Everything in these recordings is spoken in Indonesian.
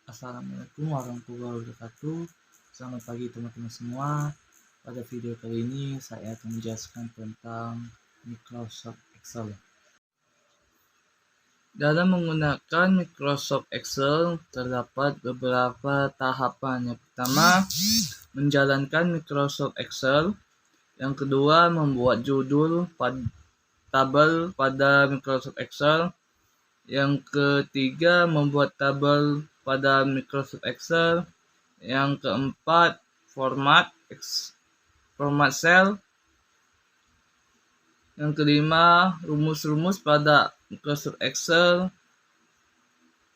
Assalamualaikum warahmatullahi wabarakatuh. Selamat pagi teman-teman semua. Pada video kali ini saya akan menjelaskan tentang Microsoft Excel. Dalam menggunakan Microsoft Excel terdapat beberapa tahapan. Yang pertama, menjalankan Microsoft Excel. Yang kedua, membuat judul tabel pada Microsoft Excel. Yang ketiga, membuat tabel pada Microsoft Excel. Yang keempat, format cell. Yang kelima, rumus-rumus pada Microsoft Excel.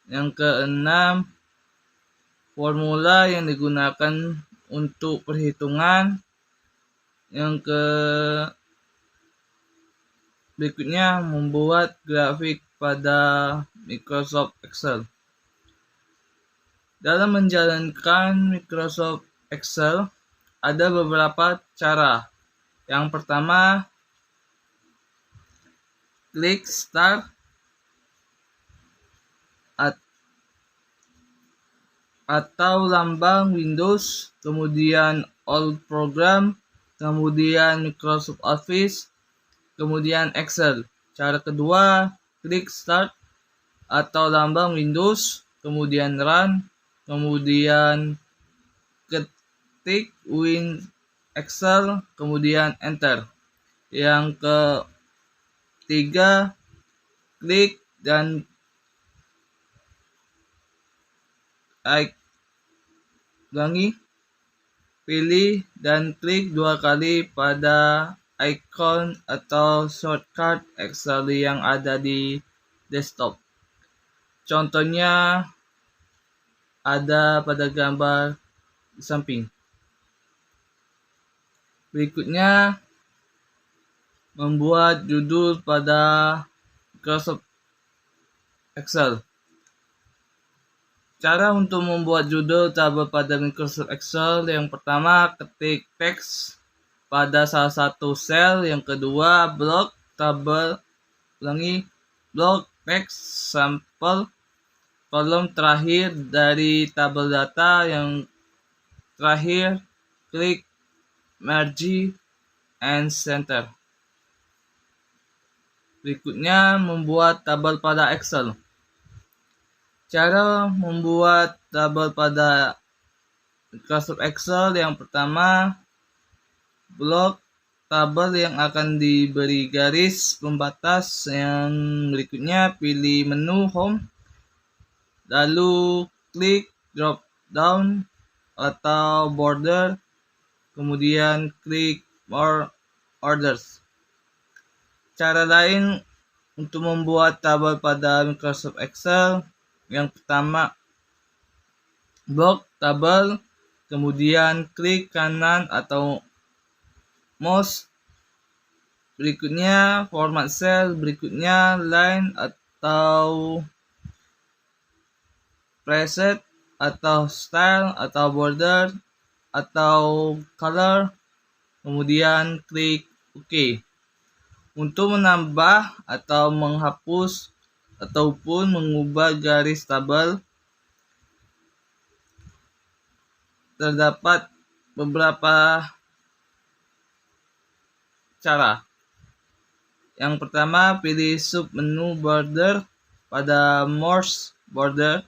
Yang keenam, formula yang digunakan untuk perhitungan. Yang berikutnya, membuat grafik pada Microsoft Excel. Dalam menjalankan Microsoft Excel, ada beberapa cara. Yang pertama, klik Start atau lambang Windows, kemudian All Program, kemudian Microsoft Office, kemudian Excel. Cara kedua, klik Start atau lambang Windows, kemudian Run, kemudian ketik Win Excel, kemudian Enter. Yang ketiga, klik dan pilih dan klik 2 kali pada icon atau shortcut Excel yang ada di desktop. Contohnya ada pada gambar di samping. Berikutnya, membuat judul pada Microsoft Excel. Cara untuk membuat judul tabel pada Microsoft Excel: yang pertama, ketik teks pada salah satu sel. Yang kedua, blok teks sampel kolom terakhir dari tabel data. Yang terakhir, klik Merge and Center. Berikutnya, membuat tabel pada Excel. Cara membuat tabel pada Microsoft Excel: yang pertama, blok tabel yang akan diberi garis pembatas. Yang berikutnya, pilih menu Home, lalu klik drop down atau border, kemudian klik More Orders. Cara lain untuk membuat tabel pada Microsoft Excel: yang pertama, blok tabel, kemudian klik kanan atau mouse. Berikutnya, format cell. Berikutnya, line atau preset atau style atau border atau color. Kemudian klik OK. Untuk menambah atau menghapus ataupun mengubah garis tabel, terdapat beberapa cara. Yang pertama, pilih sub menu border pada Morse border.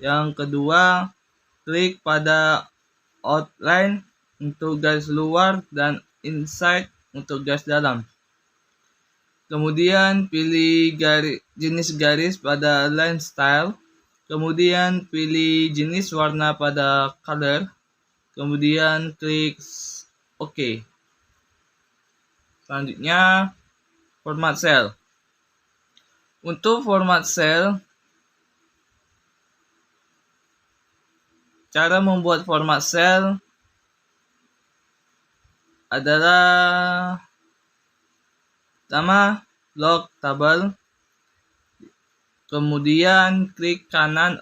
Yang kedua, klik pada outline untuk garis luar dan inside untuk garis dalam. Kemudian pilih jenis garis pada line style. Kemudian pilih jenis warna pada color. Kemudian klik OK. Selanjutnya, format cell. Untuk format cell, cara membuat format cell adalah: pertama, blok tabel, kemudian klik kanan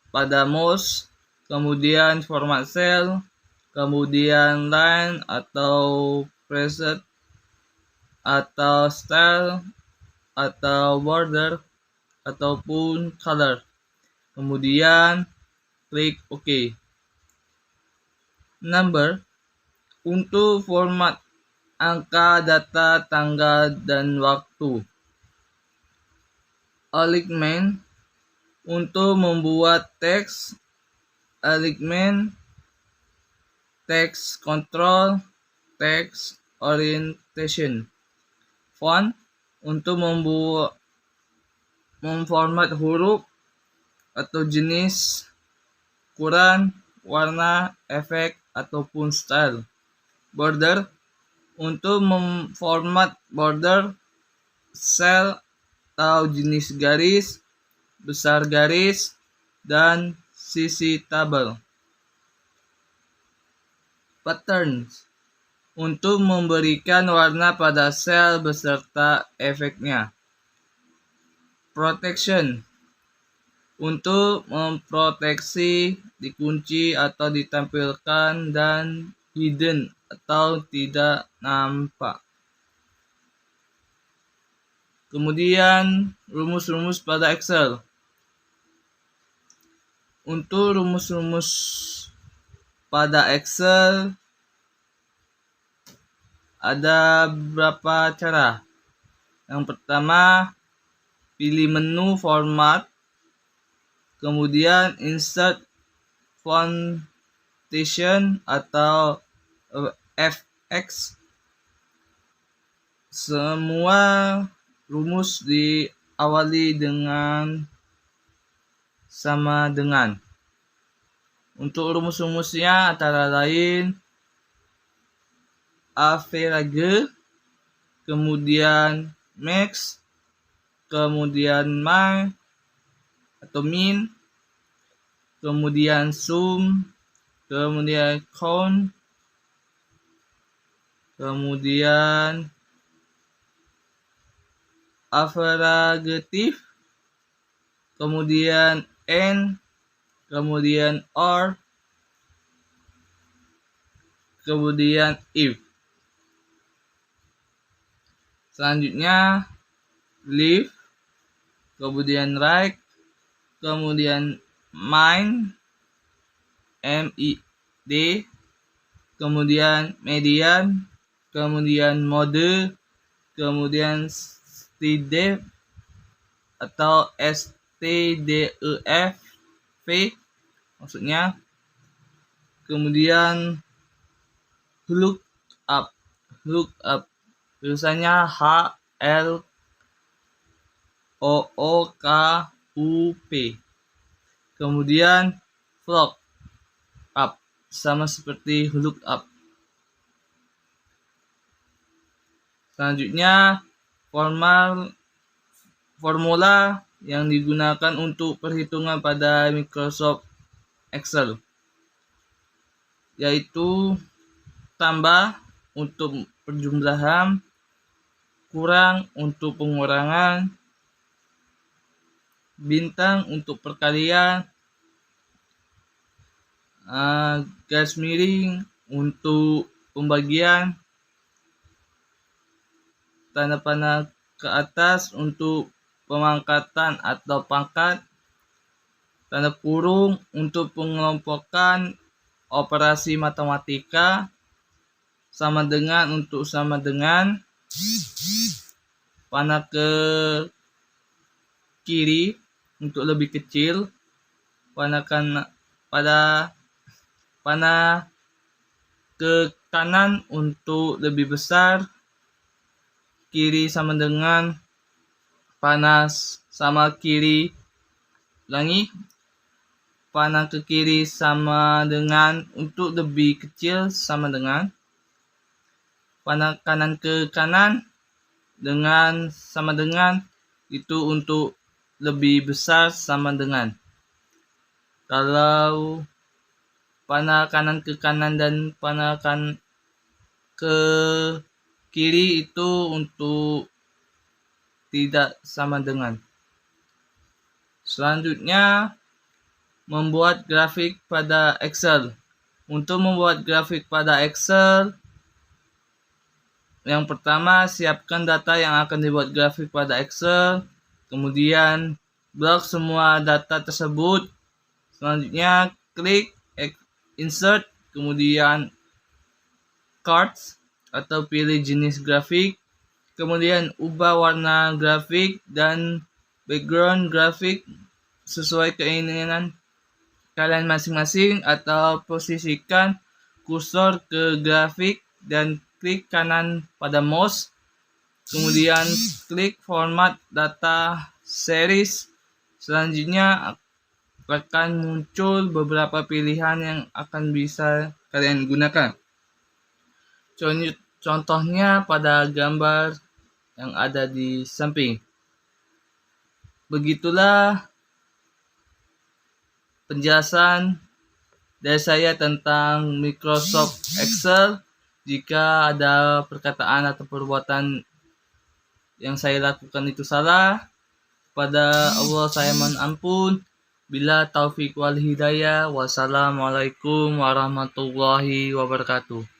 pada mouse, kemudian format cell, kemudian line atau preset atau style atau border ataupun color. Kemudian klik OK. Number, untuk format angka, data, tanggal, dan waktu. Alignment, untuk membuat teks. Alignment, text control, text orientation. Font, untuk memformat huruf atau jenis, ukuran, warna, efek, ataupun style. Border, untuk memformat border, cell atau jenis garis, besar garis, dan sisi tabel. Patterns, untuk memberikan warna pada sel beserta efeknya. Protection, untuk memproteksi, dikunci atau ditampilkan, dan hidden atau tidak nampak. Kemudian rumus-rumus pada Excel. Untuk rumus-rumus pada Excel ada beberapa cara. Yang pertama, pilih menu format, kemudian insert fontation atau FX. Semua rumus diawali dengan sama dengan. Untuk rumus-rumusnya antara lain average, kemudian max, kemudian min, kemudian sum, kemudian count, kemudian averagative, kemudian and, kemudian or, kemudian if. Selanjutnya leave, kemudian right, kemudian mind, MID, kemudian median, kemudian mode, kemudian stdef atau stdef maksudnya, kemudian look up tulisannya HLOOKUP, kemudian look up sama seperti look up. Selanjutnya formula yang digunakan untuk perhitungan pada Microsoft Excel, yaitu tambah untuk perjumlahan, kurang untuk pengurangan, bintang untuk perkalian, garis miring untuk pembagian, tanda panah ke atas untuk pemangkatan atau pangkat, tanda kurung untuk pengelompokan operasi matematika, sama dengan untuk sama dengan, panah ke kiri untuk lebih kecil, panah ke kanan untuk lebih besar, kiri sama dengan, panah sama kiri, panah ke kiri sama dengan untuk lebih kecil sama dengan, panah kanan ke kanan dengan sama dengan, itu untuk lebih besar sama dengan. Kalau panah kanan ke kanan dan panah ke kiri itu untuk tidak sama dengan. Selanjutnya, membuat grafik pada Excel. Untuk membuat grafik pada Excel, yang pertama, siapkan data yang akan dibuat grafik pada Excel. Kemudian, blok semua data tersebut Selanjutnya klik insert, kemudian cards atau pilih jenis grafik, kemudian ubah warna grafik dan background grafik sesuai keinginan kalian masing-masing, atau posisikan kursor ke grafik dan klik kanan pada mouse. Kemudian klik format data series. Selanjutnya akan muncul beberapa pilihan yang akan bisa kalian gunakan. Contohnya pada gambar yang ada di samping. Begitulah penjelasan dari saya tentang Microsoft Excel. Jika ada perkataan atau perbuatan yang saya lakukan itu salah, kepada Allah saya mohon ampun. Bila taufik wal hidayah. Wassalamualaikum warahmatullahi wabarakatuh.